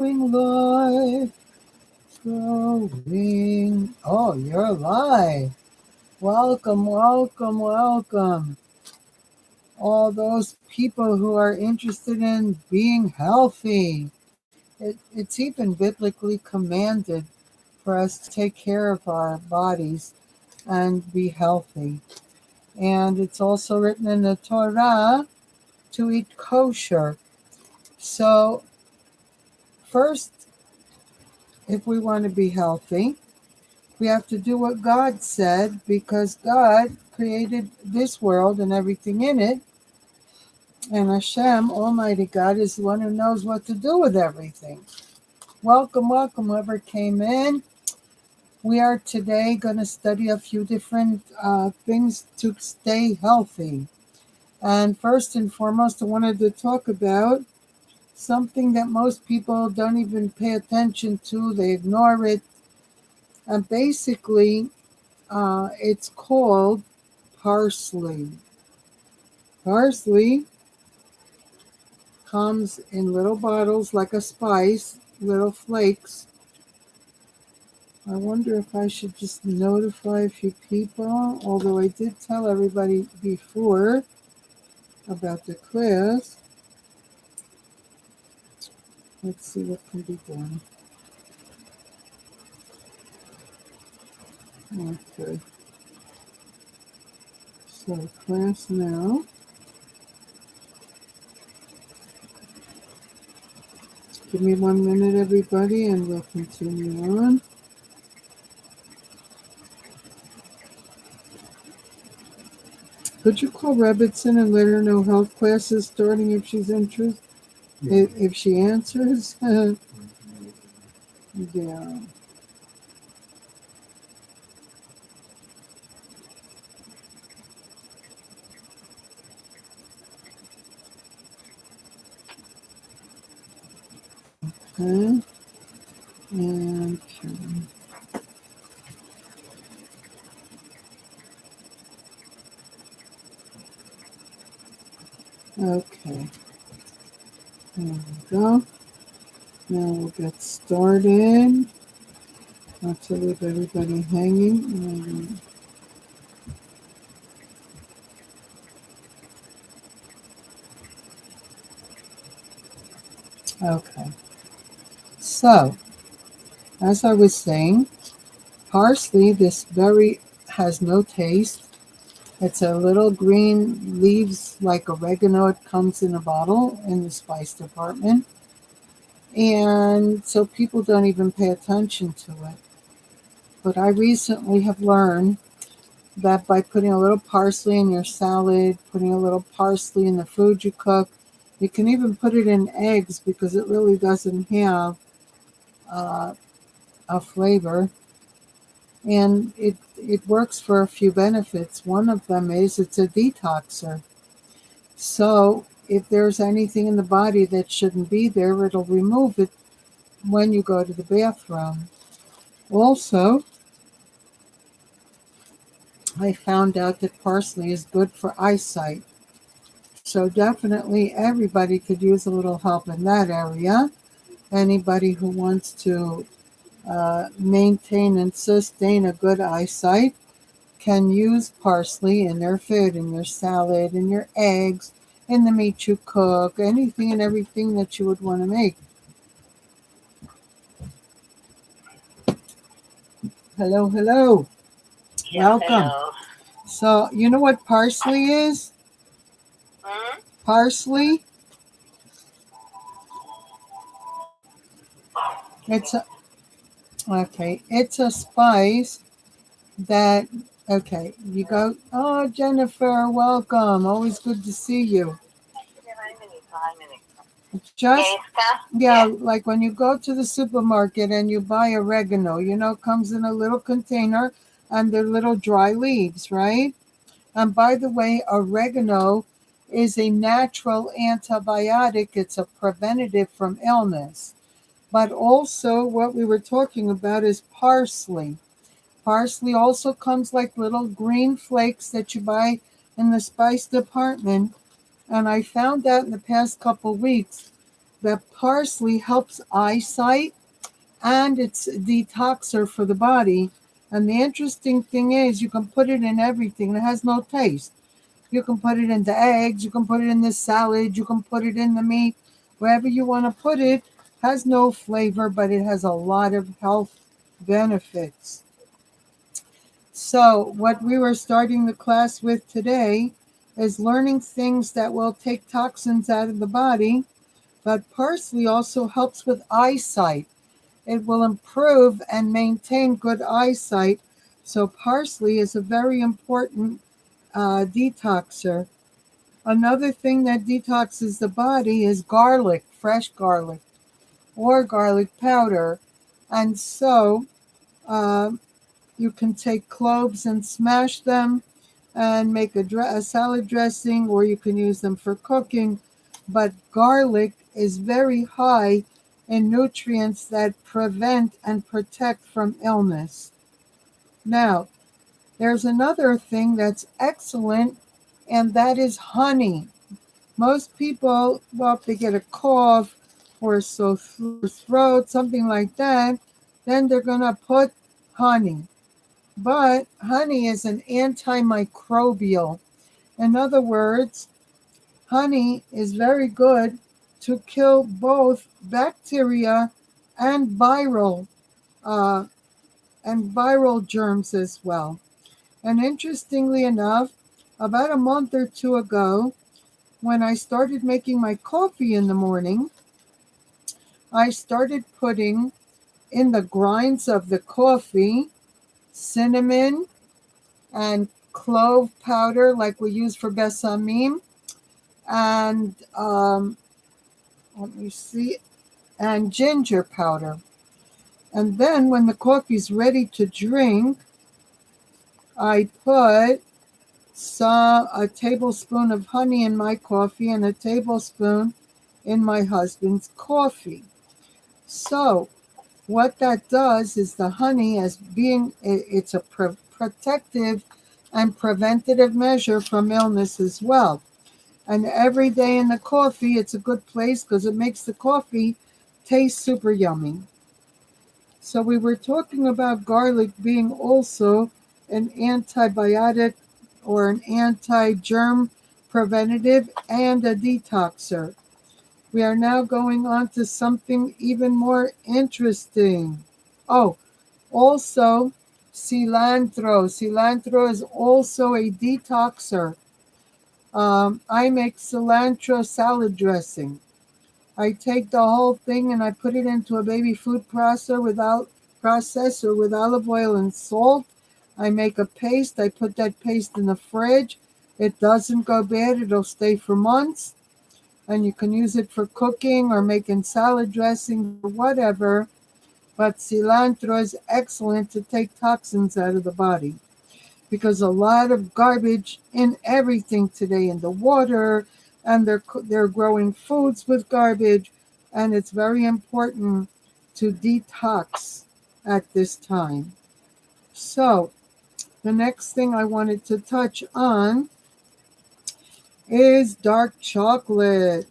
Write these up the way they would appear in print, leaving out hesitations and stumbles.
Going live, going. Oh, you're live. Welcome, welcome, welcome. All those people who are interested in being healthy. It's even biblically commanded for us to take care of our bodies and be healthy. And it's also written in the Torah to eat kosher. So, first, if we want to be healthy, we have to do what God said because God created this world and everything in it. And Hashem, Almighty God, is the one who knows what to do with everything. Welcome, welcome, whoever came in. We are today going to study a few different things to stay healthy. And first and foremost, I wanted to talk about something that most people don't even pay attention to. They ignore it. And basically, it's called parsley. Parsley comes in little bottles like a spice, little flakes. I wonder if I should just notify a few people, although I did tell everybody before about the class. Let's see what can be done. Okay. So class now. Give me 1 minute, everybody, and we'll continue on. Could you call Rebbitzin and let her know health classes starting if she's interested? Yeah. If she answers? Yeah. Okay. And Karen. Okay. There we go. Now we'll get started. Not to leave everybody hanging. Okay. So, as I was saying, parsley, this berry has no taste. It's a little green leaves like oregano. It comes in a bottle in the spice department. And so people don't even pay attention to it. But I recently have learned that by putting a little parsley in your salad, putting a little parsley in the food you cook, you can even put it in eggs because it really doesn't have a flavor. And it works for a few benefits. One of them is it's a detoxer. So if there's anything in the body that shouldn't be there, it'll remove it when you go to the bathroom. Also, I found out that parsley is good for eyesight. So definitely everybody could use a little help in that area. Anybody who wants to maintain and sustain a good eyesight can use parsley in their food, in your salad, in your eggs, in the meat you cook, anything and everything that you would want to make. Hello, hello. Yeah, welcome. hello. So, you know what parsley is? Parsley? It's a, okay. It's a spice that, okay, you go, oh, Jennifer, welcome. Always good to see you. Just, yeah, like when you go to the supermarket and you buy oregano, it comes in a little container and they're little dry leaves, right? And by the way, oregano is a natural antibiotic. It's a preventative from illness. But also what we were talking about is parsley. Parsley also comes like little green flakes that you buy in the spice department. And I found out in the past couple weeks that parsley helps eyesight and it's a detoxer for the body. And the interesting thing is you can put it in everything. It has no taste. You can put it into eggs, you can put it in the salad, you can put it in the meat, wherever you want to put it. Has no flavor, but it has a lot of health benefits. So what we were starting the class with today is learning things that will take toxins out of the body, but parsley also helps with eyesight. It will improve and maintain good eyesight. So parsley is a very important detoxer. Another thing that detoxes the body is garlic, fresh garlic, or garlic powder. And so uh, you can take cloves and smash them and make a salad dressing, or you can use them for cooking. But garlic is very high in nutrients that prevent and protect from illness. Now, there's another thing that's excellent, and that is honey. Most people, well, if they get a cough or a sore throat, something like that, then they're going to put honey. But honey is an antimicrobial. In other words, honey is very good to kill both bacteria and uh, viral germs as well. And interestingly enough, about a month or two ago, when I started making my coffee in the morning, I started putting in the grinds of the coffee cinnamon and clove powder like we use for besamim, and let me see, and ginger powder. And then when the coffee's ready to drink, I put a tablespoon of honey in my coffee and a tablespoon in my husband's coffee. So what that does is the honey, as being, it's a protective and preventative measure from illness as well. And every day in the coffee, it's a good place because it makes the coffee taste super yummy. So we were talking about garlic being also an antibiotic or an anti-germ preventative and a detoxer. We are now going on to something even more interesting. Oh, also cilantro. Cilantro is also a detoxer. I make cilantro salad dressing. I take the whole thing and I put it into a baby food processor with olive oil and salt. I make a paste. I put that paste in the fridge. It doesn't go bad. It'll stay for months. And you can use it for cooking or making salad dressing or whatever. But cilantro is excellent to take toxins out of the body, because a lot of garbage in everything today, in the water, and they're growing foods with garbage, and it's very important to detox at this time. So the next thing I wanted to touch on is dark chocolate.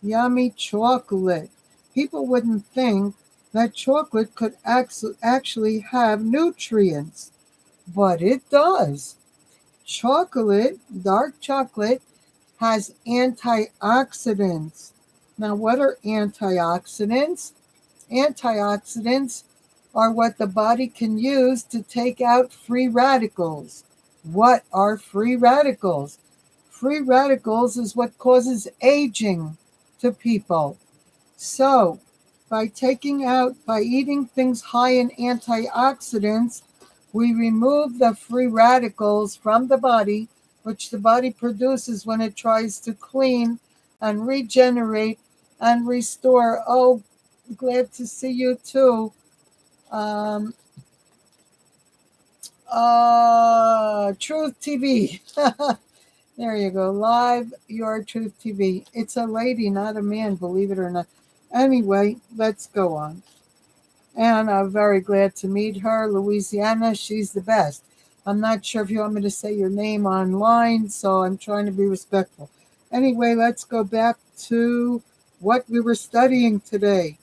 Yummy chocolate. People wouldn't think that chocolate could actually have nutrients, but it does. Chocolate, dark chocolate, has antioxidants. Now, what are antioxidants? Antioxidants are what the body can use to take out free radicals. What are free radicals? Free radicals is what causes aging to people. So, by eating things high in antioxidants, we remove the free radicals from the body, which the body produces when it tries to clean and regenerate and restore. Oh, glad to see you too. Truth TV. There you go. Live Your Truth TV. It's a lady, not a man, believe it or not. Anyway, let's go on. And I'm very glad to meet her. Louisiana, she's the best. I'm not sure if you want me to say your name online, so I'm trying to be respectful. Anyway, let's go back to what we were studying today.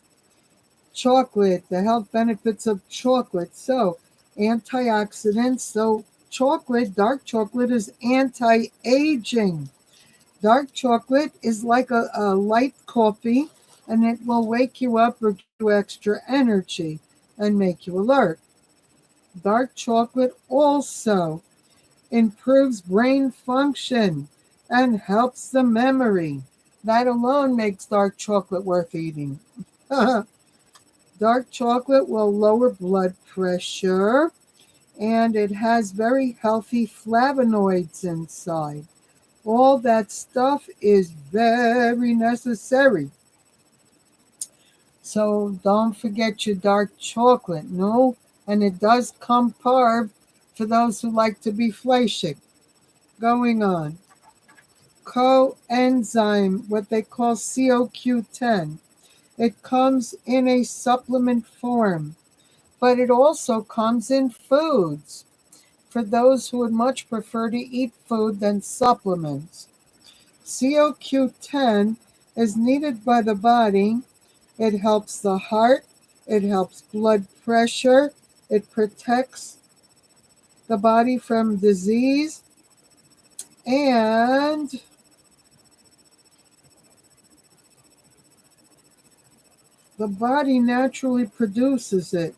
Chocolate, the health benefits of chocolate. So, antioxidants. So, chocolate, dark chocolate, is anti aging. Dark chocolate is like a light coffee, and it will wake you up or give you extra energy and make you alert. Dark chocolate also improves brain function and helps the memory. That alone makes dark chocolate worth eating. Dark chocolate will lower blood pressure, and it has very healthy flavonoids inside. All that stuff is very necessary. So don't forget your dark chocolate. No, and it does come carved for those who like to be flashing. Going on. Coenzyme, what they call COQ10. It comes in a supplement form, but it also comes in foods for those who would much prefer to eat food than supplements. COQ10 is needed by the body. It helps the heart, it helps blood pressure, it protects the body from disease, and the body naturally produces it.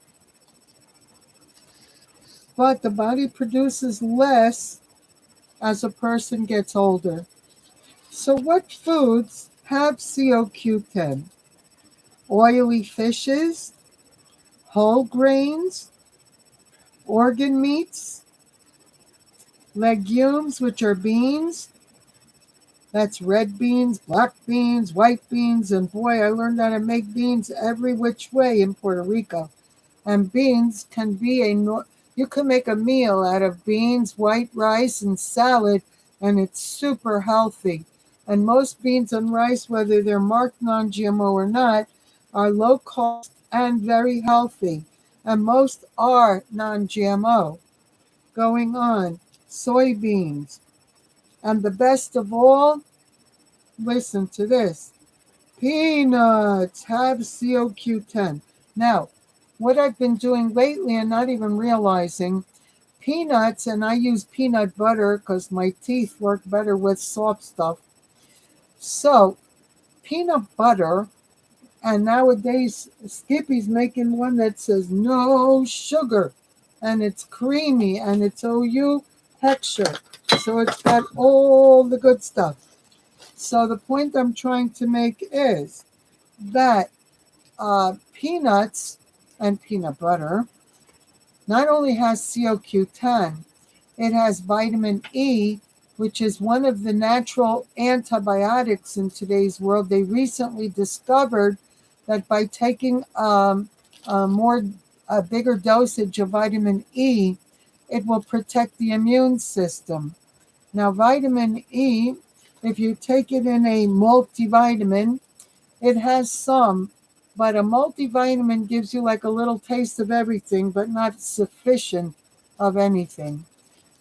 But the body produces less as a person gets older. So, what foods have COQ10? Oily fishes, whole grains, organ meats, legumes, which are beans. That's red beans, black beans, white beans, and boy, I learned how to make beans every which way in Puerto Rico. And beans can be you can make a meal out of beans, white rice, and salad, and it's super healthy. And most beans and rice, whether they're marked non-GMO or not, are low cost and very healthy. And most are non-GMO. Going on, soybeans. And the best of all, listen to this. Peanuts have COQ10. Now, what I've been doing lately and not even realizing, peanuts, and I use peanut butter because my teeth work better with soft stuff. So, peanut butter, and nowadays Skippy's making one that says no sugar, and it's creamy and it's OU texture. So, it's got all the good stuff. So, the point I'm trying to make is that peanuts and peanut butter not only has COQ10, it has vitamin E, which is one of the natural antibiotics in today's world. They recently discovered that by taking a bigger dosage of vitamin E, it will protect the immune system. Now, vitamin E, if you take it in a multivitamin, it has some, but a multivitamin gives you like a little taste of everything, but not sufficient of anything.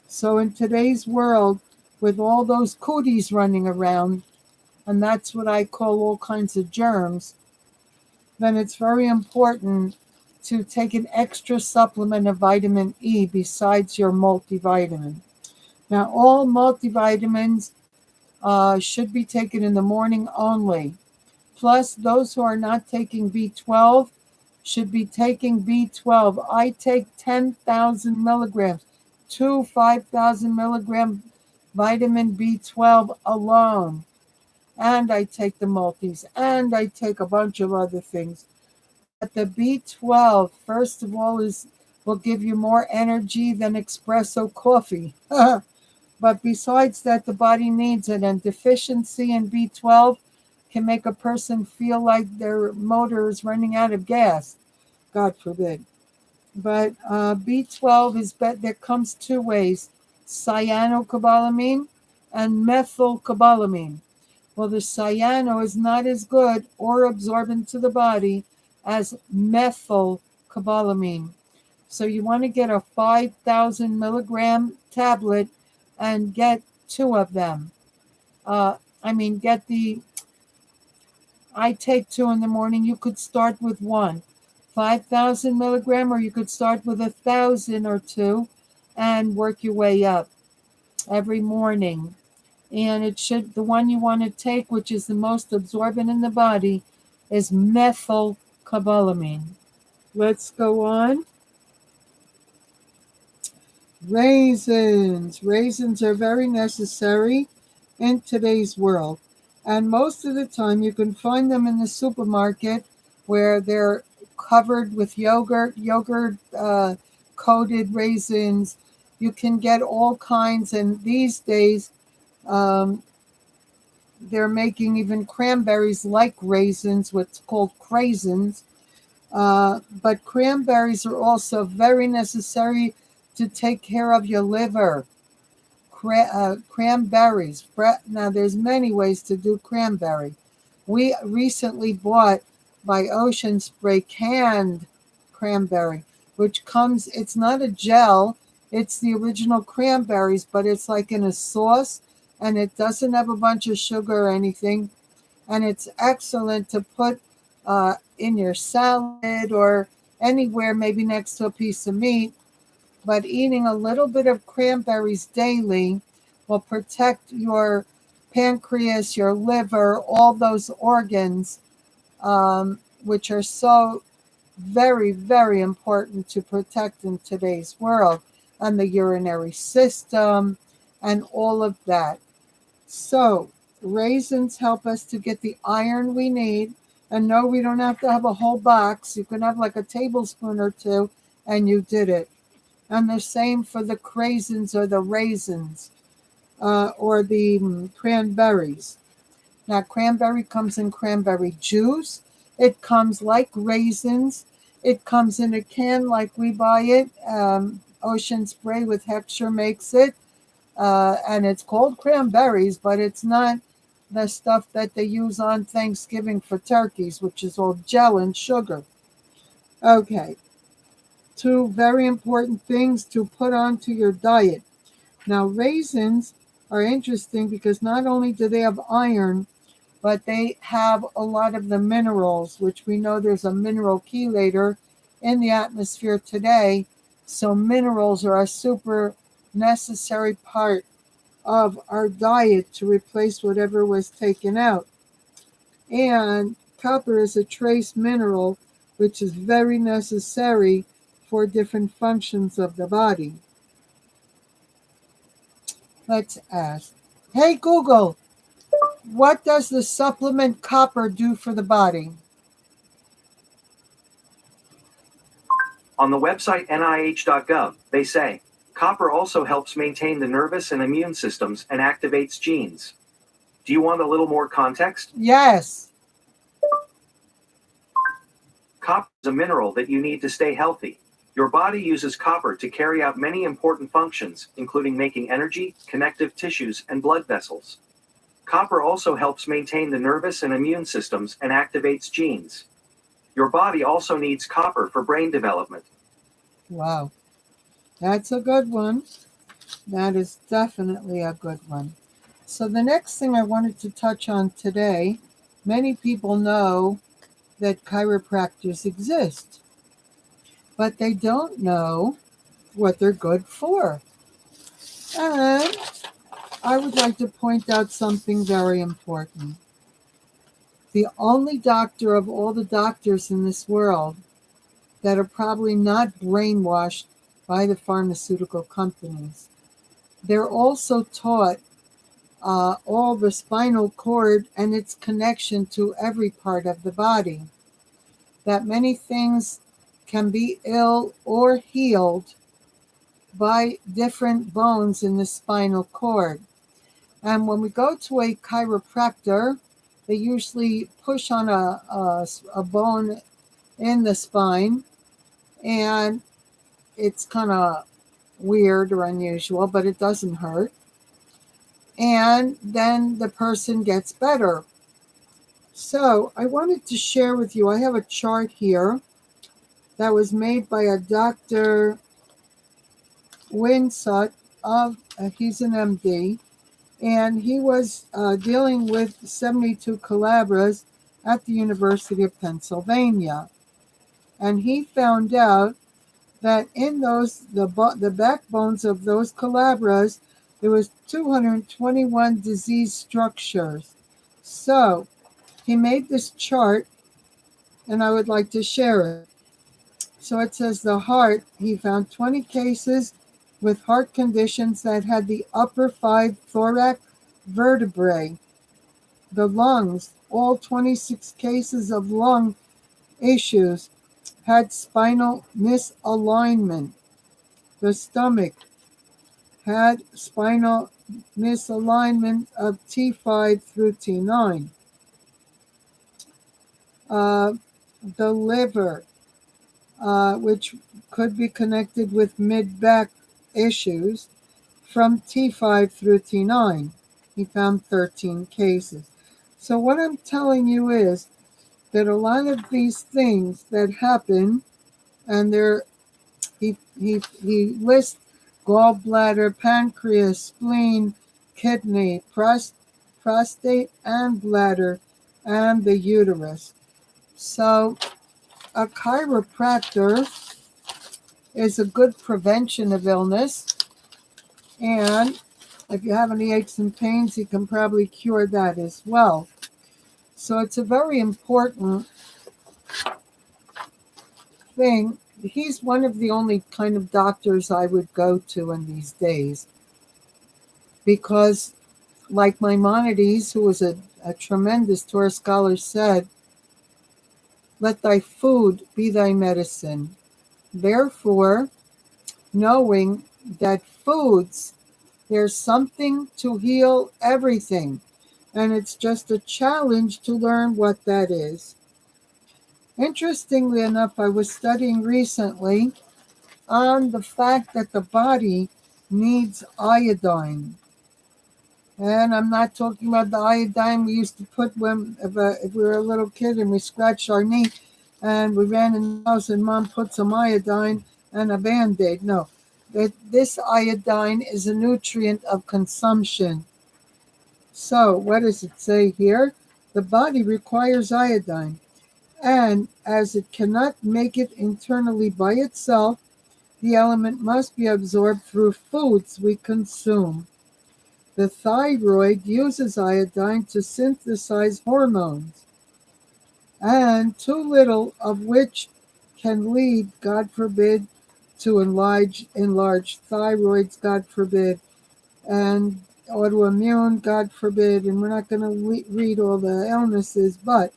So in today's world, with all those cooties running around, and that's what I call all kinds of germs, then it's very important to take an extra supplement of vitamin E besides your multivitamin. Now, all multivitamins should be taken in the morning only. Plus, those who are not taking B12 should be taking B12. I take 10,000 milligrams, 5,000 milligram vitamin B12 alone. And I take the multis, and I take a bunch of other things. But the B12, first of all, will give you more energy than espresso coffee. But besides that, the body needs it, and deficiency in B12 can make a person feel like their motor is running out of gas. God forbid. But B12 there comes two ways: cyanocobalamin and methylcobalamin. Well, the cyano is not as good or absorbent to the body as methylcobalamin. So you want to get a 5,000 milligram tablet and get two of them. Get the I take 2 in the morning. You could start with 1. 5,000 milligram, or you could start with 1,000 or 2 and work your way up every morning. And the one you want to take, which is the most absorbent in the body, is methylcobalamin. Let's go on. Raisins. Raisins are very necessary in today's world. And most of the time you can find them in the supermarket where they're covered with yogurt coated raisins. You can get all kinds, and these days um, they're making even cranberries like raisins, what's called craisins. But cranberries are also very necessary to take care of your liver. Cranberries. Now, there's many ways to do cranberry. We recently bought by Ocean Spray canned cranberry, which comes, it's not a gel, it's the original cranberries, but it's like in a sauce, and it doesn't have a bunch of sugar or anything. And it's excellent to put in your salad or anywhere, maybe next to a piece of meat. But eating a little bit of cranberries daily will protect your pancreas, your liver, all those organs, which are so very, very important to protect in today's world, and the urinary system and all of that. So, raisins help us to get the iron we need. And no, we don't have to have a whole box. You can have like a tablespoon or 2, and you did it. And the same for the craisins or the raisins or the cranberries. Now, cranberry comes in cranberry juice. It comes like raisins. It comes in a can like we buy it. Ocean Spray with Hector makes it. And it's called cranberries, but it's not the stuff that they use on Thanksgiving for turkeys, which is all gel and sugar. Okay. 2 very important things to put onto your diet. Now, raisins are interesting because not only do they have iron, but they have a lot of the minerals, which we know there's a mineral chelator in the atmosphere today. So minerals are a super necessary part of our diet to replace whatever was taken out. And copper is a trace mineral, which is very necessary for different functions of the body. Let's ask, hey Google, what does the supplement copper do for the body? On the website nih.gov, they say, copper also helps maintain the nervous and immune systems and activates genes. Do you want a little more context? Yes. Copper is a mineral that you need to stay healthy. Your body uses copper to carry out many important functions, including making energy, connective tissues, and blood vessels. Copper also helps maintain the nervous and immune systems and activates genes. Your body also needs copper for brain development. Wow. That's a good one. That is definitely a good one. So the next thing I wanted to touch on today, many people know that chiropractors exist, but they don't know what they're good for. And I would like to point out something very important. The only doctor of all the doctors in this world that are probably not brainwashed by the pharmaceutical companies. They're also taught all the spinal cord and its connection to every part of the body. That many things can be ill or healed by different bones in the spinal cord. And when we go to a chiropractor, they usually push on a bone in the spine, and it's kind of weird or unusual, but it doesn't hurt. And then the person gets better. So I wanted to share with you, I have a chart here that was made by a Dr. Winsut. He's an MD, and he was dealing with 72 Calabras at the University of Pennsylvania. And he found out that in the backbones of those calabras, there was 221 disease structures. So he made this chart, and I would like to share it. So it says the heart, he found 20 cases with heart conditions that had the upper 5 thoracic vertebrae. The lungs, all 26 cases of lung issues had spinal misalignment. The stomach had spinal misalignment of T5 through T9. The liver, which could be connected with mid-back issues, from T5 through T9. He found 13 cases. So what I'm telling you is that a lot of these things that happen, and he lists gallbladder, pancreas, spleen, kidney, prostate, and bladder, and the uterus. So a chiropractor is a good prevention of illness, and if you have any aches and pains, he can probably cure that as well. So it's a very important thing. He's one of the only kind of doctors I would go to in these days, because like Maimonides, who was a tremendous Torah scholar, said, let thy food be thy medicine. Therefore, knowing that foods, there's something to heal everything, and it's just a challenge to learn what that is. Interestingly enough, I was studying recently on the fact that the body needs iodine. And I'm not talking about the iodine we used to put when if we were a little kid and we scratched our knee and we ran in the house and mom put some iodine and a Band-Aid. No, this iodine is a nutrient of consumption. So what does it say here? The body requires iodine, and as it cannot make it internally by itself, the element must be absorbed through foods we consume. The thyroid uses iodine to synthesize hormones, and too little of which can lead, God forbid, to enlarged thyroids, God forbid, and autoimmune, God forbid, and we're not going to read all the illnesses, but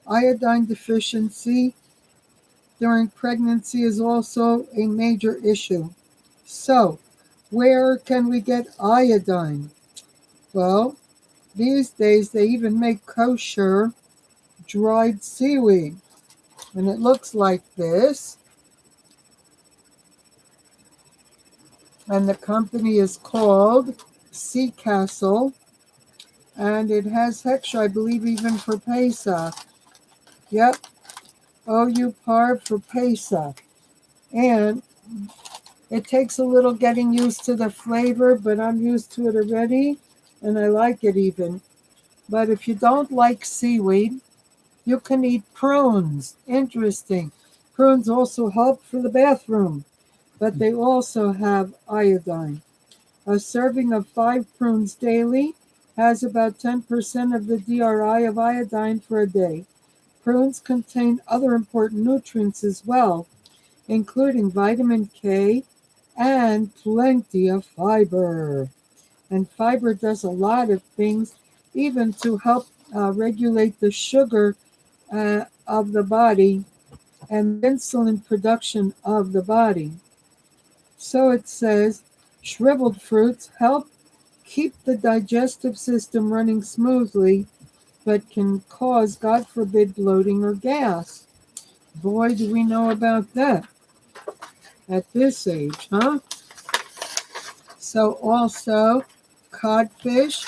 iodine deficiency during pregnancy is also a major issue. So, where can we get iodine? Well, these days they even make kosher dried seaweed, and it looks like this. And the company is called Sea Castle, and it has hextra, I believe, even for Pesach. Yep, OU Parb for Pesach. And it takes a little getting used to the flavor, but I'm used to it already, and I like it even. But if you don't like seaweed, you can eat prunes. Interesting. Prunes also help for the bathroom, but they also have iodine. A serving of 5 prunes daily has about 10% of the DRI of iodine for a day. Prunes contain other important nutrients as well, including vitamin K and plenty of fiber. And fiber does a lot of things, even to help regulate the sugar of the body and insulin production of the body. So it says shriveled fruits help keep the digestive system running smoothly, but can cause, God forbid, bloating or gas. Boy, do we know about that at this age, huh? So also, codfish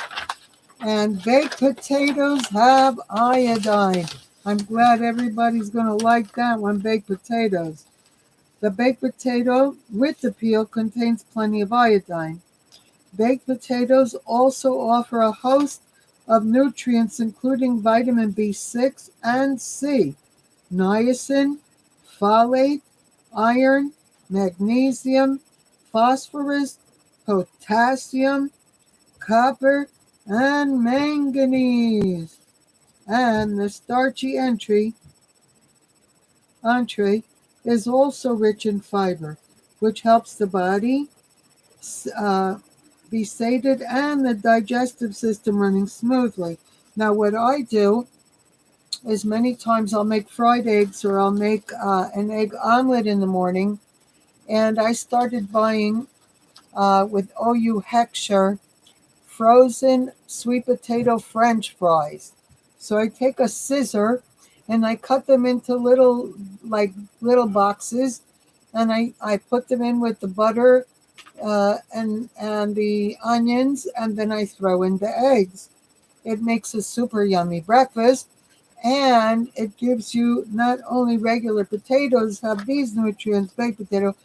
and baked potatoes have iodine. I'm glad everybody's going to like that one, baked potatoes. The baked potato with the peel contains plenty of iodine. Baked potatoes also offer a host of nutrients, including vitamin B6 and C, niacin, folate, iron, magnesium, phosphorus, potassium, copper, and manganese. And the starchy entree is also rich in fiber, which helps the body uh, be sated and the digestive system running smoothly. Now, what I do is many times I'll make fried eggs or I'll make an egg omelet in the morning, and I started buying with OU Heckscher frozen sweet potato French fries. So I take a scissor and I cut them into like little boxes, and I put them in with the butter and the onions, and then I throw in the eggs. It makes a super yummy breakfast, and it gives you not only regular potatoes have these nutrients, baked potato,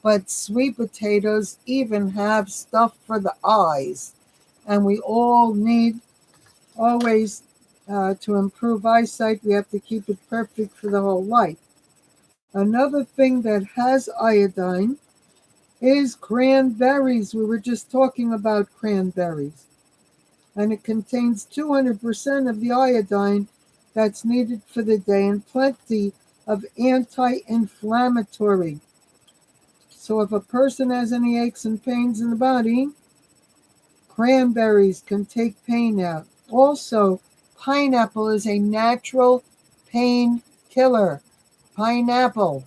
but sweet potatoes even have stuff for the eyes. And we all need always to improve eyesight. We have to keep it perfect for the whole life. Another thing that has iodine is cranberries. We were just talking about cranberries. And it contains 200% of the iodine that's needed for the day and plenty of anti-inflammatory. So if a person has any aches and pains in the body, cranberries can take pain out. Also, pineapple is a natural pain killer. Pineapple.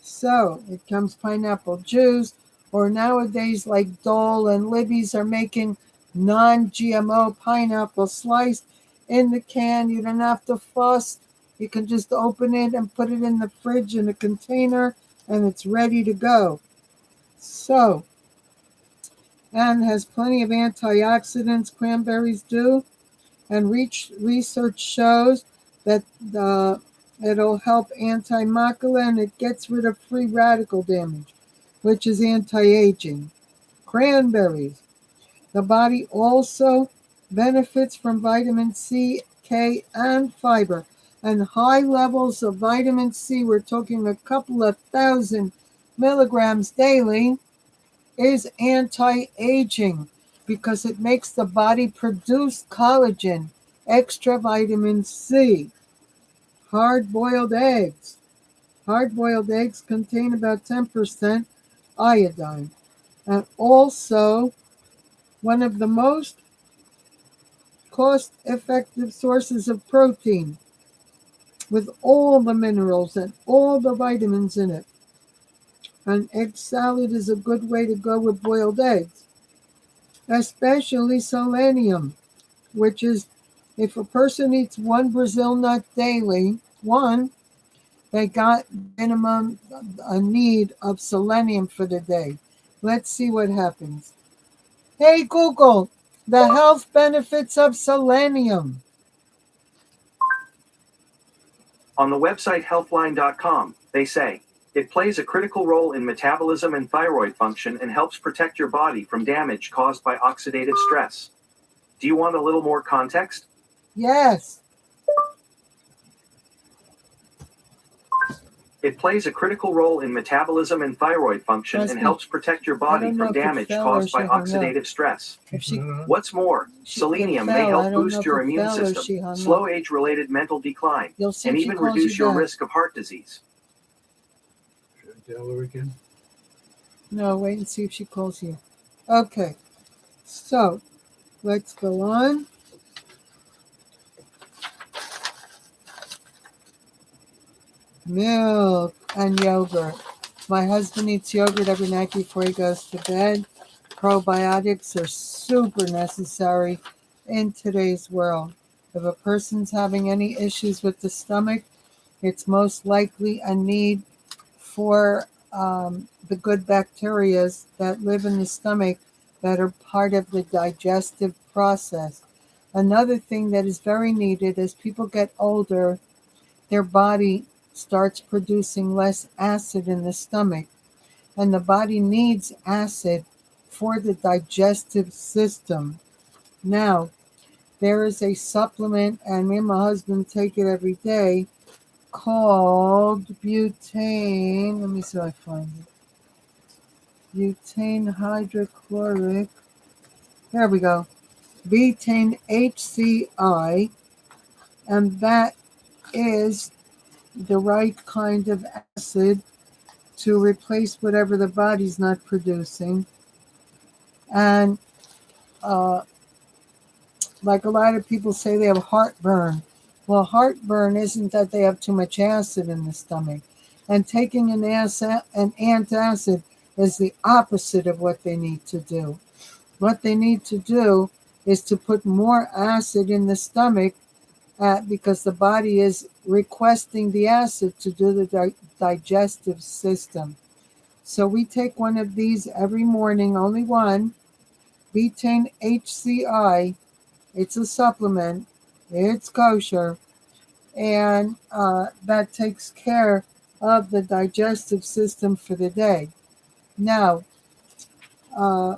So it comes pineapple juice, or nowadays like Dole and Libby's are making non-GMO pineapple sliced in the can. You don't have to fuss. You can just open it and put it in the fridge in a container, and it's ready to go. So, and has plenty of antioxidants, cranberries do, and research shows that it'll help anti-macula, and it gets rid of free radical damage, which is anti-aging. Cranberries. The body also benefits from vitamin C, K, and fiber. And high levels of vitamin C, we're talking a couple of thousand milligrams daily, is anti-aging because it makes the body produce collagen, extra vitamin C. Hard-boiled eggs. Hard-boiled eggs contain about 10% iodine. And also, one of the most cost-effective sources of protein with all the minerals and all the vitamins in it. An egg salad is a good way to go with boiled eggs, especially selenium, which is if a person eats one Brazil nut daily, they got minimum a need of selenium for the day. Let's see what happens. Hey Google, the health benefits of selenium. On the website healthline.com, they say, it plays a critical role in metabolism and thyroid function and helps protect your body from damage caused by oxidative stress. Do you want a little more context? Yes. It plays a critical role in metabolism and thyroid function and helps protect your body from damage caused by oxidative stress. What's more, selenium may help boost your immune system, slow age-related mental decline, and even reduce your risk of heart disease. Should I tell her again? No, wait and see if she calls you. Okay, so let's go on. Milk and yogurt. My husband eats yogurt every night before he goes to bed. Probiotics are super necessary in today's world. If a person's having any issues with the stomach, it's most likely a need for the good bacteria that live in the stomach that are part of the digestive process. Another thing that is very needed as people get older, their body starts producing less acid in the stomach, and the body needs acid for the digestive system. Now, there is a supplement, and me and my husband take it every day, called butane. Let me see if I find it. Butane hydrochloric. There we go. Butane HCI, and that is the right kind of acid to replace whatever the body's not producing. And uh, like a lot of people say they have heartburn. Well, heartburn isn't that they have too much acid in the stomach. And taking an antacid is the opposite of what they need to do. What they need to do is to put more acid in the stomach because the body is requesting the acid to do the digestive system. So we take one of these every morning, only one, betaine HCI. It's a supplement. It's kosher. And that takes care of the digestive system for the day. Now, uh,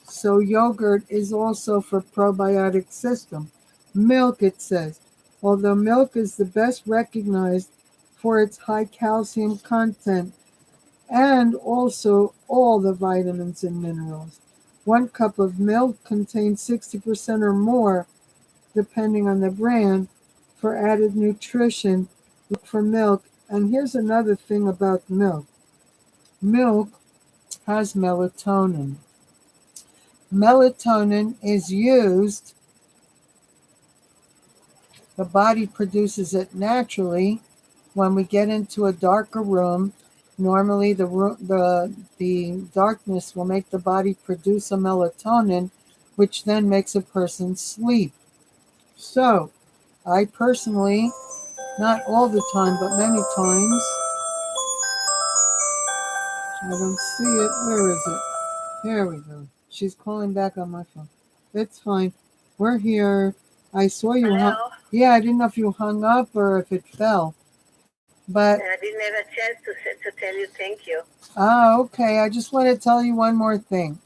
so yogurt is also for probiotic system. Milk, it says. Although milk is the best recognized for its high calcium content and also all the vitamins and minerals. 1 cup of milk contains 60% or more, depending on the brand. For added nutrition, look for milk. And here's another thing about milk. Milk has melatonin. Melatonin is used, the body produces it naturally when we get into a darker room. Normally the darkness will make the body produce a melatonin, which then makes a person sleep. So I personally, not all the time, but many times, I don't see it. Where is it? There we go. She's calling back on my phone. It's fine. We're here. I saw you. Yeah, I didn't know if you hung up or if it fell. But I didn't have a chance to tell you thank you. Okay. I just want to tell you one more thing.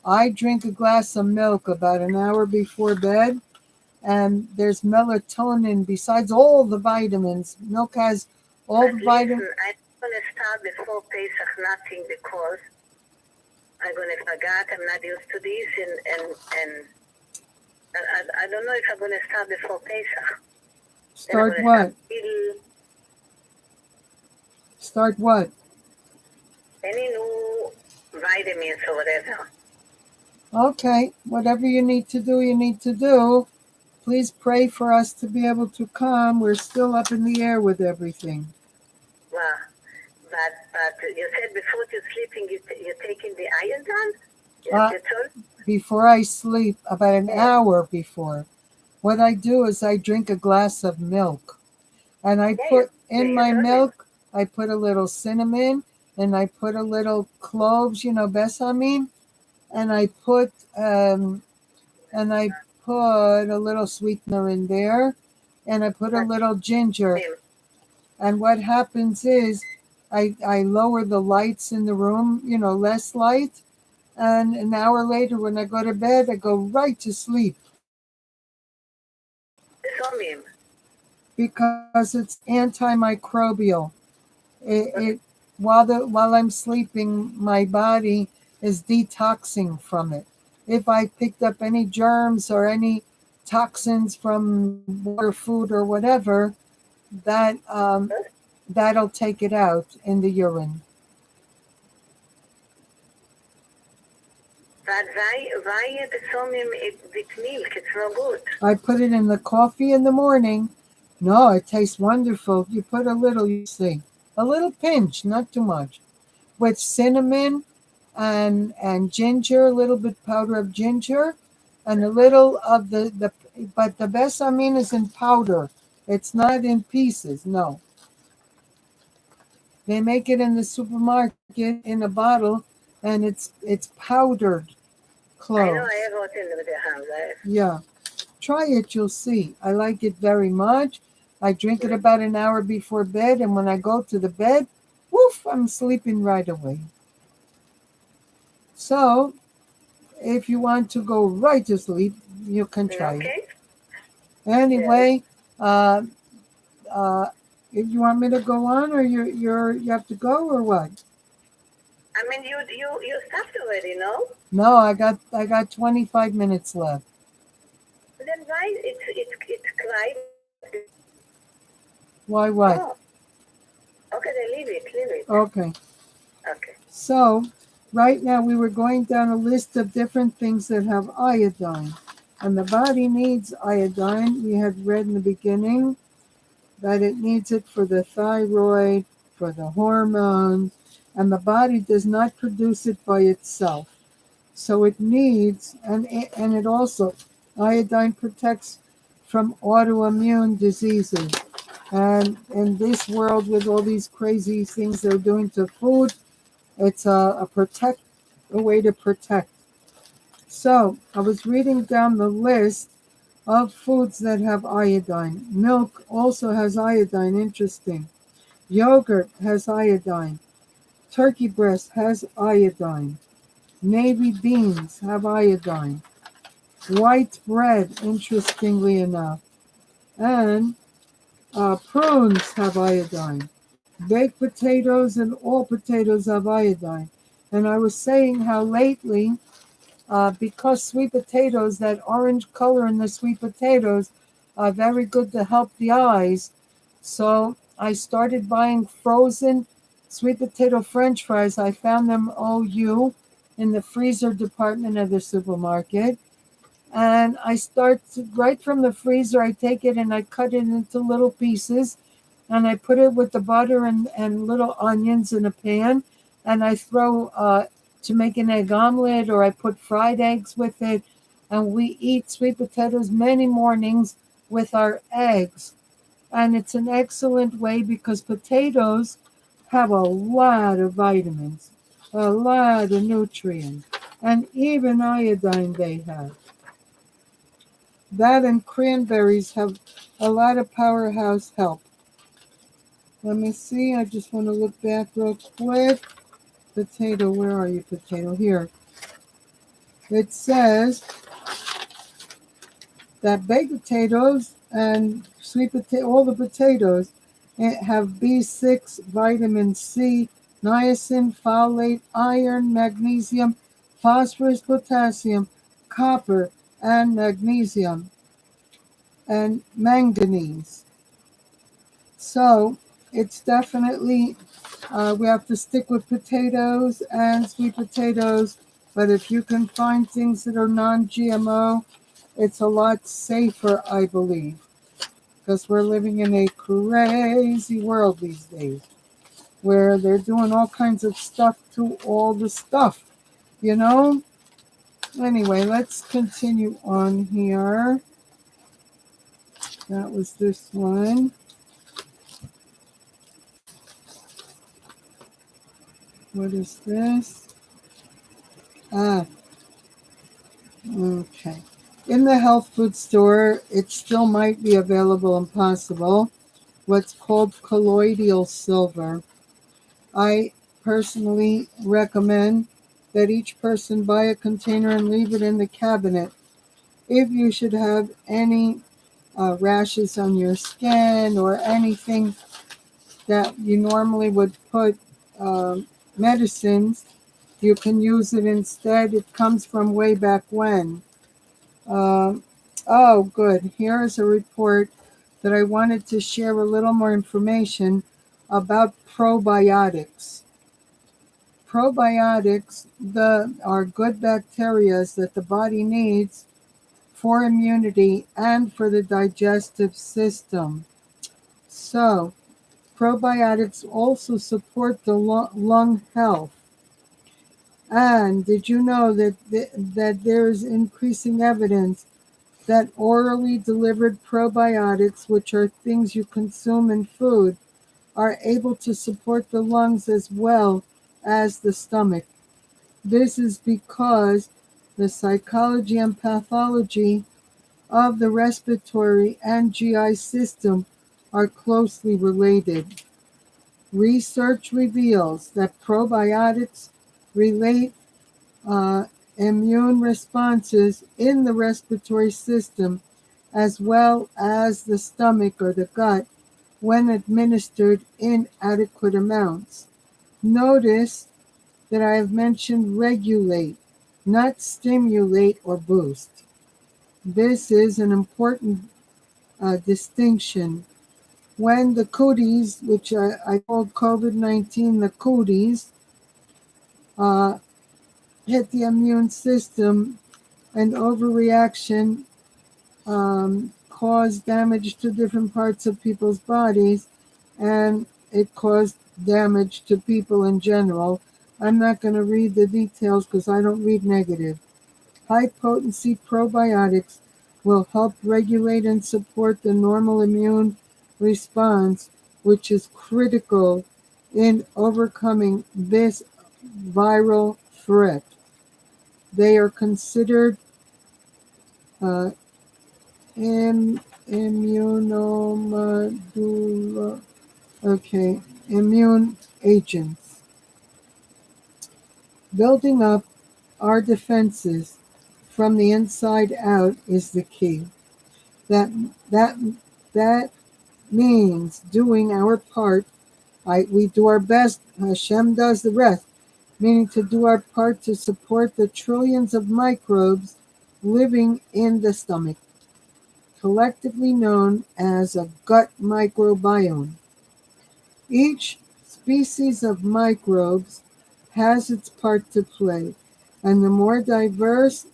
I drink a glass of milk about an hour before bed, and there's melatonin besides all the vitamins. Milk has all the vitamins. I'm going to start before Pesach nothing because I'm going to forget. I'm not used to this, and I don't know if I'm going to start before Pesach. Start what? Start what? Any new vitamins or whatever. Okay, whatever you need to do, you need to do. Please pray for us to be able to come. We're still up in the air with everything. Wow. But you said before you're sleeping, you're taking the iodine? Before I sleep, about an hour before, what I do is I drink a glass of milk. And I put in my milk, I put a little cinnamon, and I put a little cloves, besamim, and I put a little sweetener in there, and I put a little ginger. And what happens is I lower the lights in the room, less light, and an hour later when I go to bed, I go right to sleep. Because it's antimicrobial. While I'm sleeping, my body is detoxing from it. If I picked up any germs or any toxins from water, food, or whatever, that'll take it out in the urine. But why with milk? It's no good. I put it in the coffee in the morning. No, it tastes wonderful. You put a little, you see, a little pinch, not too much, with cinnamon and ginger, a little bit powder of ginger, and a little of but the best is in powder. It's not in pieces, no. They make it in the supermarket in a bottle, and it's powdered cloves. I know, I have it in the house. Yeah. Try it, you'll see. I like it very much. I drink it about an hour before bed, and when I go to the bed, woof, I'm sleeping right away. So, if you want to go right to sleep, You can try it. Okay. Anyway, uh, uh, if you want me to go on, or you have to go, or what? I mean, you stopped already, no? No, I got 25 minutes left. Then why it's cried? Why what? Oh, okay. Then leave it. Okay. Okay. So, right now we were going down a list of different things that have iodine. And the body needs iodine. We had read in the beginning that it needs it for the thyroid, for the hormones, and the body does not produce it by itself. So it needs, and it also, iodine protects from autoimmune diseases. And in this world, with all these crazy things they're doing to food, it's a way to protect. So I was reading down the list of foods that have iodine. Milk also has iodine, interesting. Yogurt has iodine. Turkey breast has iodine. Navy beans have iodine. White bread, interestingly enough. And prunes have iodine. Baked potatoes and all potatoes have iodine. And I was saying how lately, because sweet potatoes, that orange color in the sweet potatoes, are very good to help the eyes. So I started buying frozen sweet potato French fries. I found them OU in the freezer department of the supermarket. And I start right from the freezer. I take it and I cut it into little pieces, and I put it with the butter and little onions in a pan, and I throw to make an egg omelet, or I put fried eggs with it, and we eat sweet potatoes many mornings with our eggs. And it's an excellent way because potatoes have a lot of vitamins, a lot of nutrients, and even iodine they have. That and cranberries have a lot of powerhouse help. Let me see. I just want to look back real quick. Potato, where are you, potato? Here. It says that baked potatoes and sweet potato, all the potatoes, have B6, vitamin C, niacin, folate, iron, magnesium, phosphorus, potassium, copper, and magnesium, and manganese. So it's definitely, we have to stick with potatoes and sweet potatoes. But if you can find things that are non-GMO, it's a lot safer, I believe, because we're living in a crazy world these days where they're doing all kinds of stuff to all the stuff, you know? Anyway, let's continue on here. That was this one. What is this? Ah, okay. In the health food store, it still might be available and possible, what's called colloidal silver. I personally recommend that each person buy a container and leave it in the cabinet. If you should have any rashes on your skin or anything that you normally would put medicines, you can use it instead. It comes from way back when. Um, oh, good. Here is a report that I wanted to share a little more information about probiotics. Probiotics are good bacteria that the body needs for immunity and for the digestive system. So, probiotics also support the lung health. And did you know that there is increasing evidence that orally delivered probiotics, which are things you consume in food, are able to support the lungs as well as the stomach? This is because the psychology and pathology of the respiratory and GI system are closely related. Research reveals that probiotics relate immune responses in the respiratory system as well as the stomach or the gut when administered in adequate amounts. Notice that I have mentioned regulate, not stimulate or boost. This is an important distinction. When the cooties, which I called COVID-19 the cooties, uh, hit the immune system, an overreaction caused damage to different parts of people's bodies, and it caused damage to people in general. I'm not going to read the details because I don't read negative. High potency probiotics will help regulate and support the normal immune response, which is critical in overcoming this viral threat. They are considered uh, immunomodula, immune agents. Building up our defenses from the inside out is the key. That that that means doing our part. We do our best. Hashem does the rest. Meaning to do our part to support the trillions of microbes living in the stomach, collectively known as a gut microbiome. Each species of microbes has its part to play, and the more diverse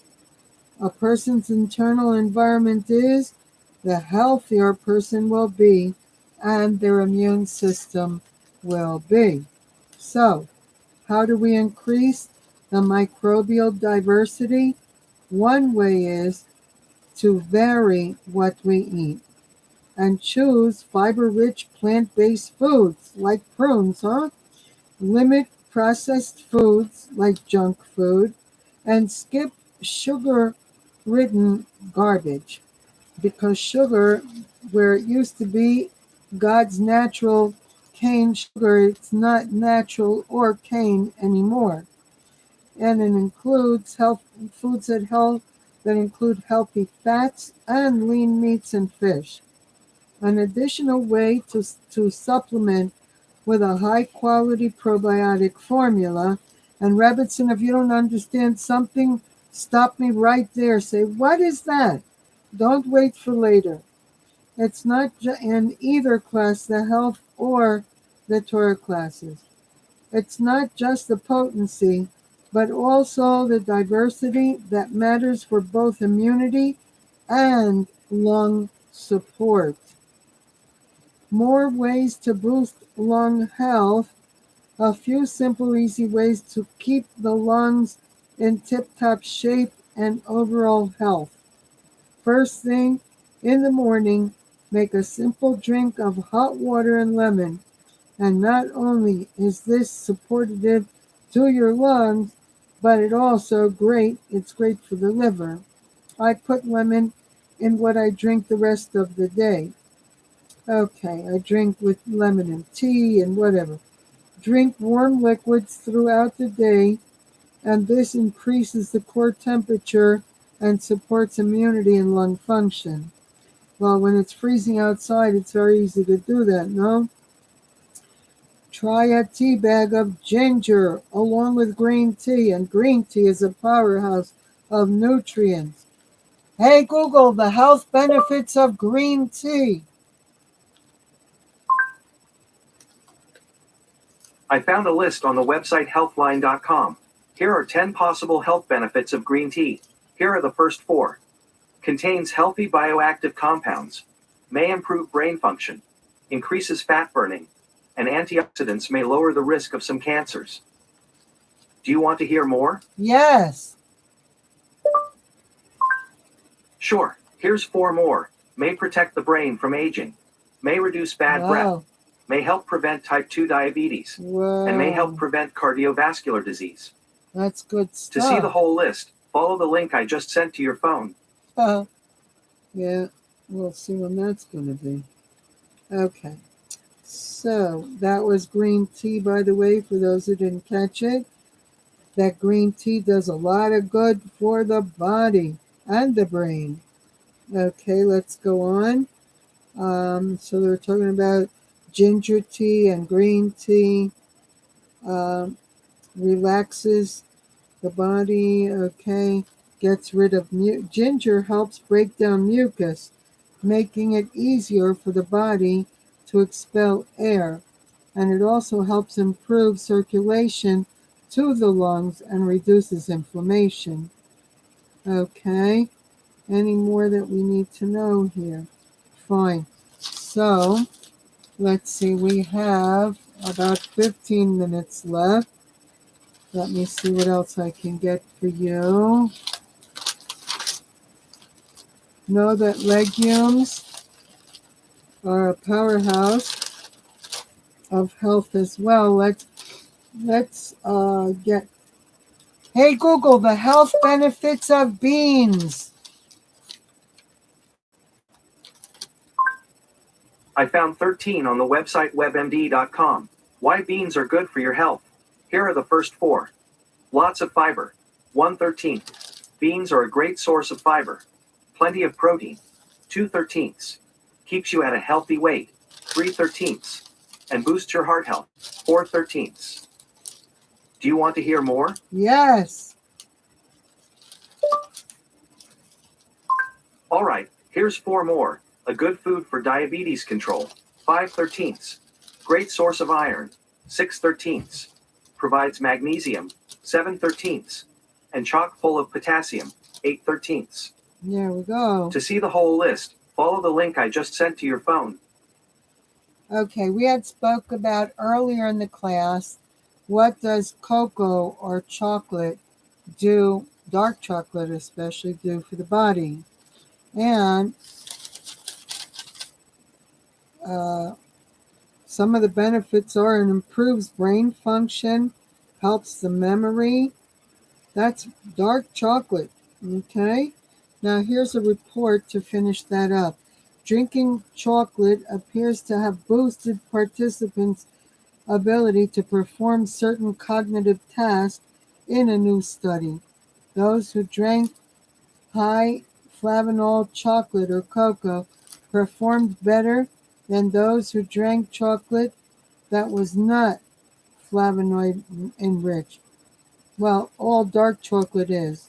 a person's internal environment is, the healthier a person will be, and their immune system will be. So, how do we increase the microbial diversity? One way is to vary what we eat and choose fiber-rich plant-based foods like prunes, Limit processed foods like junk food and skip sugar-ridden garbage because sugar, where it used to be God's natural cane sugar, it's not natural or cane anymore. And it includes foods that include healthy fats and lean meats and fish. An additional way to supplement with a high quality probiotic formula. And Rebbitzin, if you don't understand something, stop me right there. Say, what is that? Don't wait for later. It's not in either class, the health or the Torah classes. It's not just the potency, but also the diversity that matters for both immunity and lung support. More ways to boost lung health. A few simple, easy ways to keep the lungs in tip-top shape and overall health. First thing, in the morning, make a simple drink of hot water and lemon. And not only is this supportive to your lungs, but it's great for the liver. I put lemon in what I drink the rest of the day. Okay, I drink with lemon and tea and whatever. Drink warm liquids throughout the day, and this increases the core temperature and supports immunity and lung function. Well, when it's freezing outside, it's very easy to do that, no? Try a tea bag of ginger along with green tea, and green tea is a powerhouse of nutrients. Hey Google, the health benefits of green tea. I found a list on the website healthline.com. Here are 10 possible health benefits of green tea. Here are the first 4. Contains healthy bioactive compounds. May improve brain function. Increases fat burning. And antioxidants may lower the risk of some cancers. Do you want to hear more? Yes. Sure. Here's 4 more. May protect the brain from aging. May reduce bad breath. May help prevent type 2 diabetes. And may help prevent cardiovascular disease. That's good stuff. To see the whole list, follow the link I just sent to your phone. Yeah, we'll see when that's going to be. Okay. So, that was green tea, by the way, for those who didn't catch it. that green tea does a lot of good for the body and the brain. Okay, let's go on. So they're talking about ginger tea and green tea. Um, Relaxes the body. Okay, gets rid of ginger helps break down mucus, making it easier for the body to expel air. And it also helps improve circulation to the lungs and reduces inflammation. Okay, any more that we need to know here? Fine. So, let's see, we have about 15 minutes left. Let me see what else I can get for you. Know that legumes are a powerhouse of health as well. Let's get. Hey Google, the health benefits of beans. I found 13 on the website webmd.com. Why beans are good for your health. Here are the first 4. Lots of fiber. 113. Beans are a great source of fiber. Plenty of protein. 213. Keeps you at a healthy weight. 313. And boosts your heart health. 413. Do you want to hear more? Yes. Alright, here's 4 more. A good food for diabetes control. 513. Great source of iron. 613. Provides magnesium. 713. And chock full of potassium. 813. There we go. To see the whole list, follow the link I just sent to your phone. Okay, we had spoke about earlier in the class, what does cocoa or chocolate do, dark chocolate especially, do for the body? And some of the benefits are it improves brain function, helps the memory. That's dark chocolate. Okay? Now here's a report to finish that up. Drinking chocolate appears to have boosted participants' ability to perform certain cognitive tasks in a new study. Those who drank high flavanol chocolate or cocoa performed better than those who drank chocolate that was not flavonoid enriched. Well, all dark chocolate is.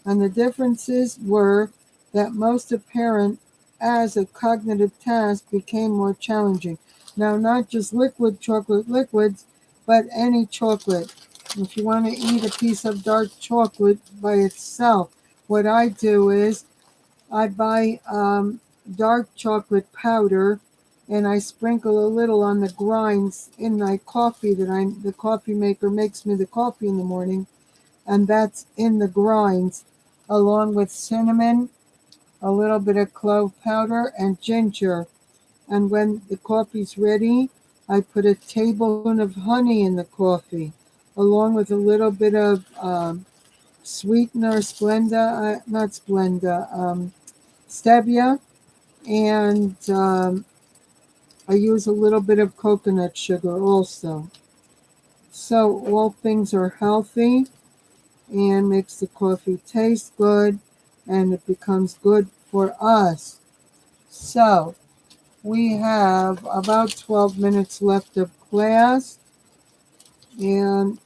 And the differences were that most apparent as a cognitive task became more challenging. Now, not just liquid chocolate liquids, but any chocolate. If you want to eat a piece of dark chocolate by itself, what I do is I buy dark chocolate powder and I sprinkle a little on the grinds in my coffee the coffee maker makes me the coffee in the morning, and that's in the grinds along with cinnamon, a little bit of clove powder, and ginger. And when the coffee's ready, I put a tablespoon of honey in the coffee, along with a little bit of sweetener, stevia, and I use a little bit of coconut sugar also. So all things are healthy and makes the coffee taste good, and it becomes good for us. So we have about 12 minutes left of class, and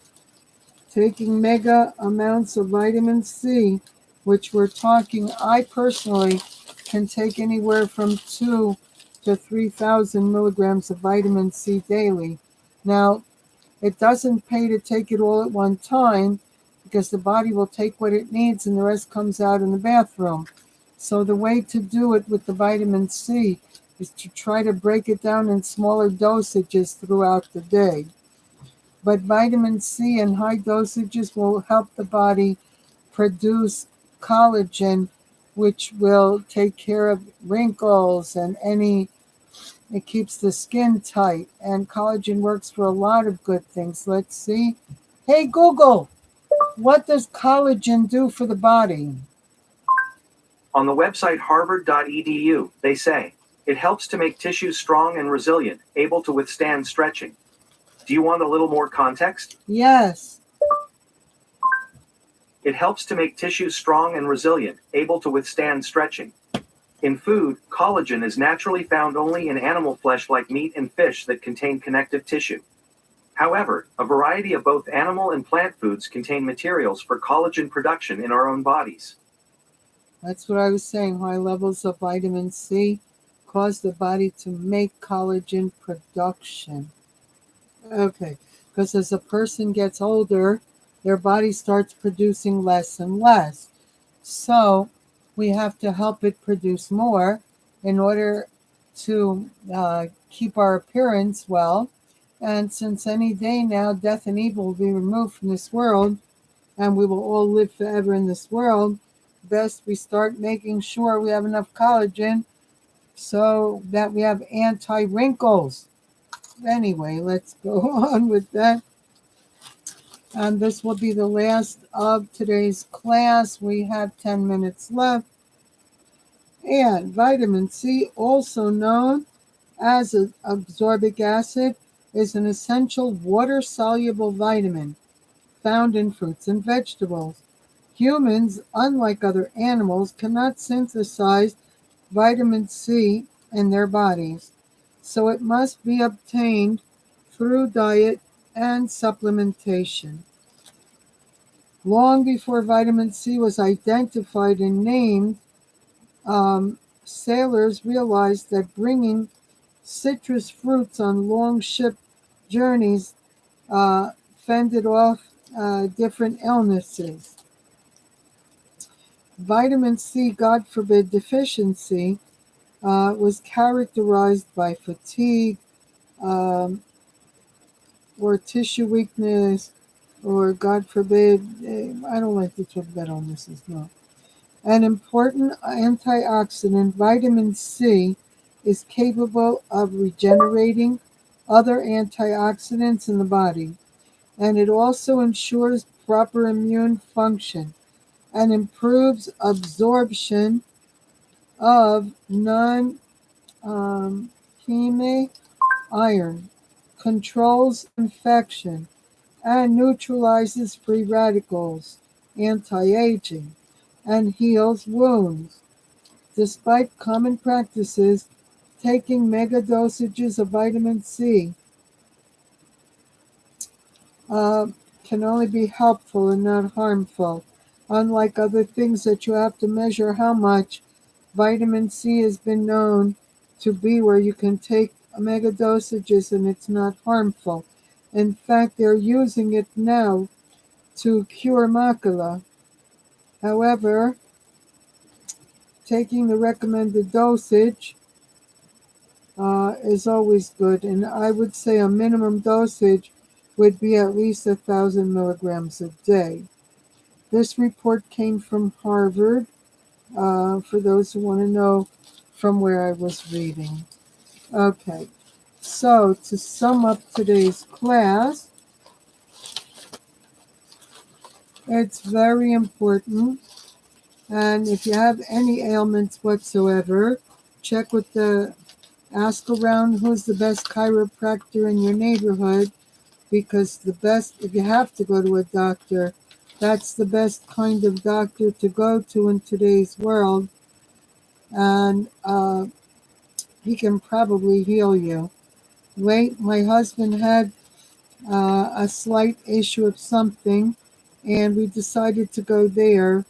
taking mega amounts of vitamin C, which we're talking, I personally can take anywhere from 2 to 3,000 milligrams of vitamin C daily. Now, it doesn't pay to take it all at one time because the body will take what it needs and the rest comes out in the bathroom. So the way to do it with the vitamin C is to try to break it down in smaller dosages throughout the day. But vitamin C in high dosages will help the body produce collagen, which will take care of wrinkles and it keeps the skin tight. And collagen works for a lot of good things. Let's see. Hey, Google, what does collagen do for the body? On the website harvard.edu, they say, it helps to make tissues strong and resilient, able to withstand stretching. Do you want a little more context? Yes. It helps to make tissues strong and resilient, able to withstand stretching. In food, collagen is naturally found only in animal flesh like meat and fish that contain connective tissue. However, a variety of both animal and plant foods contain materials for collagen production in our own bodies. That's what I was saying. High levels of vitamin C cause the body to make collagen production. Okay, because as a person gets older, their body starts producing less and less. So we have to help it produce more in order to keep our appearance well. And since any day now, death and evil will be removed from this world, and we will all live forever in this world, best we start making sure we have enough collagen so that we have anti-wrinkles. Anyway, let's go on with that. And this will be the last of today's class. We have 10 minutes left. And vitamin C, also known as ascorbic acid, is an essential water-soluble vitamin found in fruits and vegetables. Humans, unlike other animals, cannot synthesize vitamin C in their bodies, so it must be obtained through diet and supplementation. Long before vitamin C was identified and named, sailors realized that bringing citrus fruits on long ship journeys fended off different illnesses. Vitamin C, God forbid, deficiency was characterized by fatigue um, or tissue weakness, or God forbid, I don't like to talk about illnesses, no. An important antioxidant, vitamin C, is capable of regenerating other antioxidants in the body, and it also ensures proper immune function and improves absorption of non-heme iron, controls infection, and neutralizes free radicals, anti-aging, and heals wounds. Despite common practices, taking mega dosages of vitamin C uh, can only be helpful and not harmful. Unlike other things that you have to measure how much, vitamin C has been known to be where you can take mega dosages and it's not harmful. In fact, they're using it now to cure macula. However, taking the recommended dosage is always good, and I would say a minimum dosage would be at least 1,000 milligrams a day. This report came from Harvard, for those who want to know from where I was reading. Okay, so to sum up today's class, it's very important, and if you have any ailments whatsoever, check with ask around who's the best chiropractor in your neighborhood, because the best, if you have to go to a doctor, that's the best kind of doctor to go to in today's world, and he can probably heal you. My husband had a slight issue of something, and we decided to go there,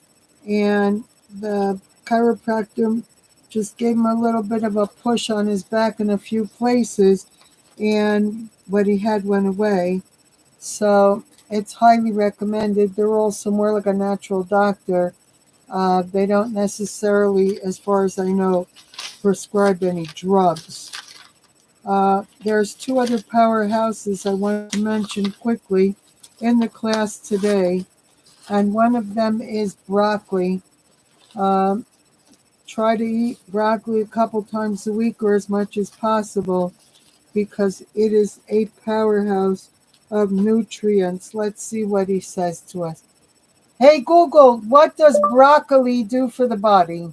and the chiropractor just gave him a little bit of a push on his back in a few places, and what he had went away. So it's highly recommended. They're also more like a natural doctor. They don't necessarily, as far as I know, prescribe any drugs. There's two other powerhouses I want to mention quickly in the class today, and one of them is broccoli. Um, Try to eat broccoli a couple times a week or as much as possible, because it is a powerhouse of nutrients. Let's see what he says to us. Hey Google, what does broccoli do for the body?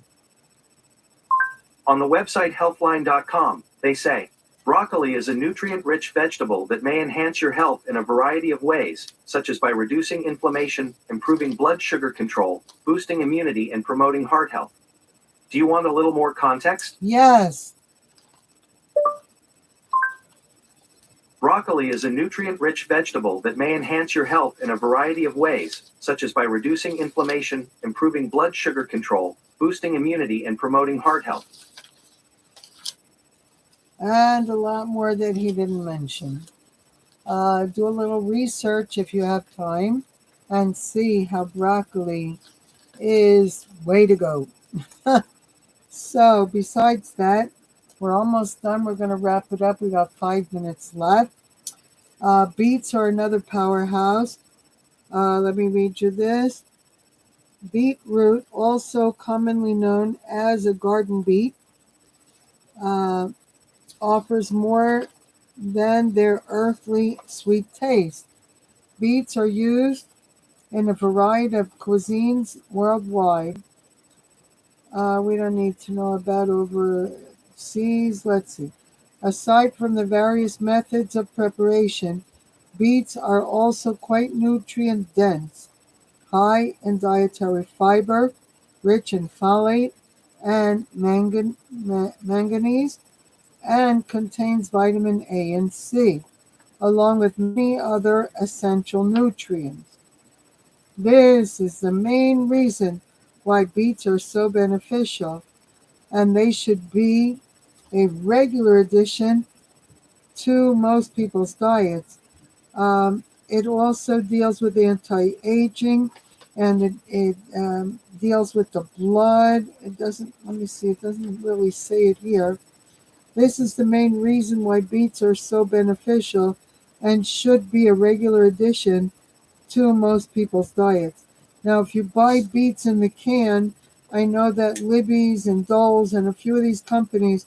On the website healthline.com, they say Broccoli is a nutrient-rich vegetable that may enhance your health in a variety of ways, such as by reducing inflammation, improving blood sugar control, boosting immunity, and promoting heart health. Do you want a little more context? Yes. Broccoli is a nutrient-rich vegetable that may enhance your health in a variety of ways, such as by reducing inflammation, improving blood sugar control, boosting immunity, and promoting heart health. And a lot more that he didn't mention. Do a little research if you have time and see how broccoli is way to go. So besides that, we're almost done. We're going to wrap it up. We got 5 minutes left. Beets are another powerhouse. Let me read you this. Beetroot, also commonly known as a garden beet, offers more than their earthly sweet taste. Beets are used in a variety of cuisines worldwide. We don't need to know about overseas. Let's see. Aside from the various methods of preparation, beets are also quite nutrient dense, high in dietary fiber, rich in folate and manganese, and contains vitamin A and C, along with many other essential nutrients. This is the main reason why beets are so beneficial, and they should be a regular addition to most people's diets. It also deals with anti-aging, and it deals with the blood. It doesn't, let me see, it doesn't really say it here. This is the main reason why beets are so beneficial and should be a regular addition to most people's diets. Now, if you buy beets in the can, I know that Libby's and Dole's and a few of these companies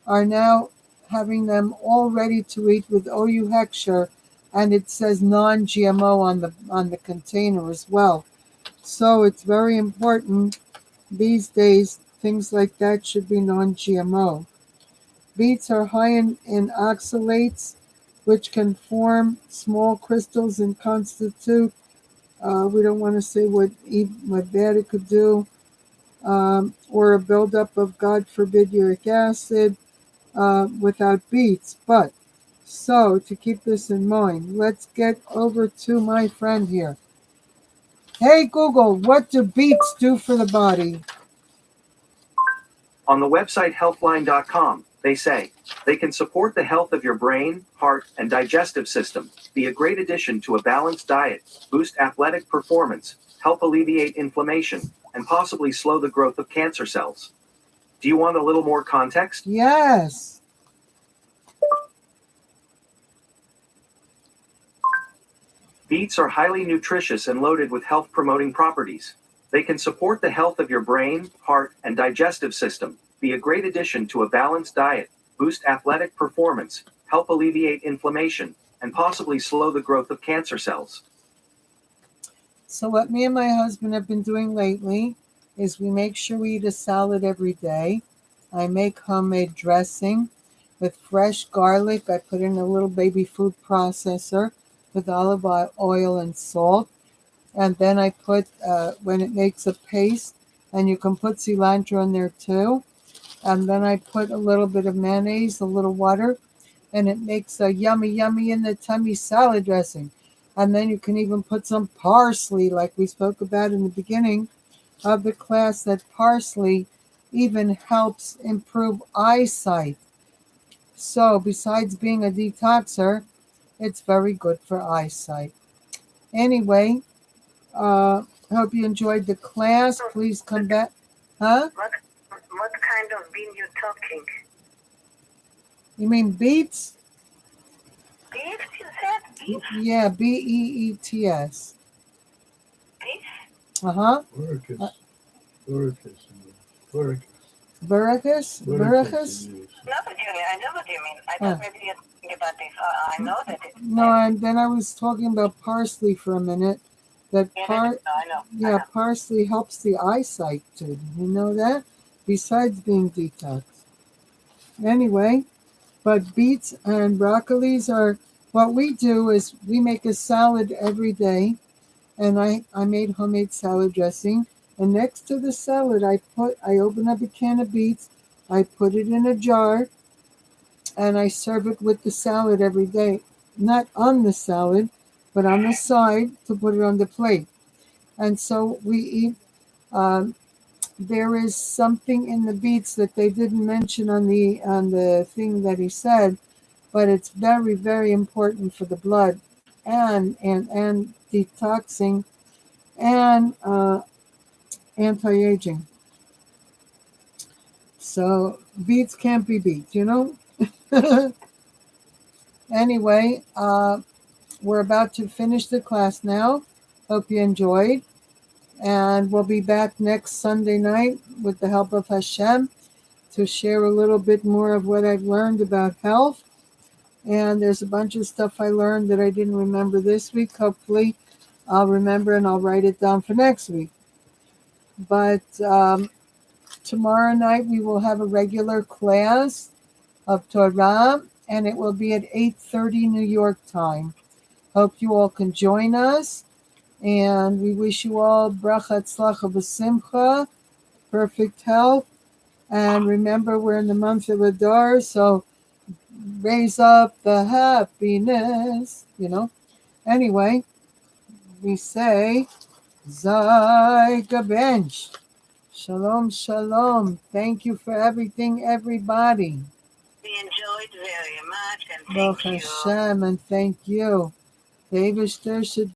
are now having them all ready to eat with OU Heckscher, and it says non-GMO on the container as well. So it's very important these days. Things like that should be non-GMO. Beets are high in oxalates, which can form small crystals and constitute, we don't want to say what bad it could do, or a buildup of, God forbid, uric acid without beets. But, so to keep this in mind, let's get over to my friend here. Hey Google, what do beets do for the body? On the website healthline.com, they say, they can support the health of your brain, heart, and digestive system, be a great addition to a balanced diet, boost athletic performance, help alleviate inflammation, and possibly slow the growth of cancer cells. Do you want a little more context? Yes. Beets are highly nutritious and loaded with health-promoting properties. They can support the health of your brain, heart, and digestive system, be a great addition to a balanced diet, boost athletic performance, help alleviate inflammation, and possibly slow the growth of cancer cells. So what me and my husband have been doing lately is we make sure we eat a salad every day. I make homemade dressing with fresh garlic. I put in a little baby food processor with olive oil and salt. And then I put, when it makes a paste, and you can put cilantro in there too. And then I put a little bit of mayonnaise, a little water, and it makes a yummy, yummy in the tummy salad dressing. And then you can even put some parsley, like we spoke about in the beginning of the class, that parsley even helps improve eyesight. So besides being a detoxer, it's very good for eyesight. Anyway, hope you enjoyed the class. Please come back. Huh? What kind of bean you talking? You mean beets? Beef, you said? Beef? Yeah, Beets. Beef? Uh-huh. Buracus? No, Julia, I know what you mean. I thought maybe you're thinking about this. I know that it's... No, and then I was talking about parsley for a minute. That I know. parsley helps the eyesight too. Did you know that? Besides being detox. Anyway, But beets and broccolis are what we do is we make a salad every day, and I made homemade salad dressing. And next to the salad, I open up a can of beets, I put it in a jar, and I serve it with the salad every day. Not on the salad, but on the side to put it on the plate. And so we eat. Um, there is something in the beets that they didn't mention on the thing that he said, but it's very very important for the blood and detoxing and anti-aging. So beets can't be beat, you know. Anyway, we're about to finish the class now. Hope you enjoyed, and we'll be back next Sunday night with the help of Hashem to share a little bit more of what I've learned about health. And there's a bunch of stuff I learned that I didn't remember this week. Hopefully, I'll remember and I'll write it down for next week. But tomorrow night we will have a regular class of Torah, and it will be at 8:30 New York time. Hope you all can join us, and we wish you all bracha tzlacha b'simcha, perfect health. And remember, we're in the month of Adar, so raise up the happiness, you know. Anyway, we say, Zai Gabench. Shalom, shalom. Thank you for everything, everybody. We enjoyed very much, and Baruch thank you. Hashem, and thank you. The Eibishter should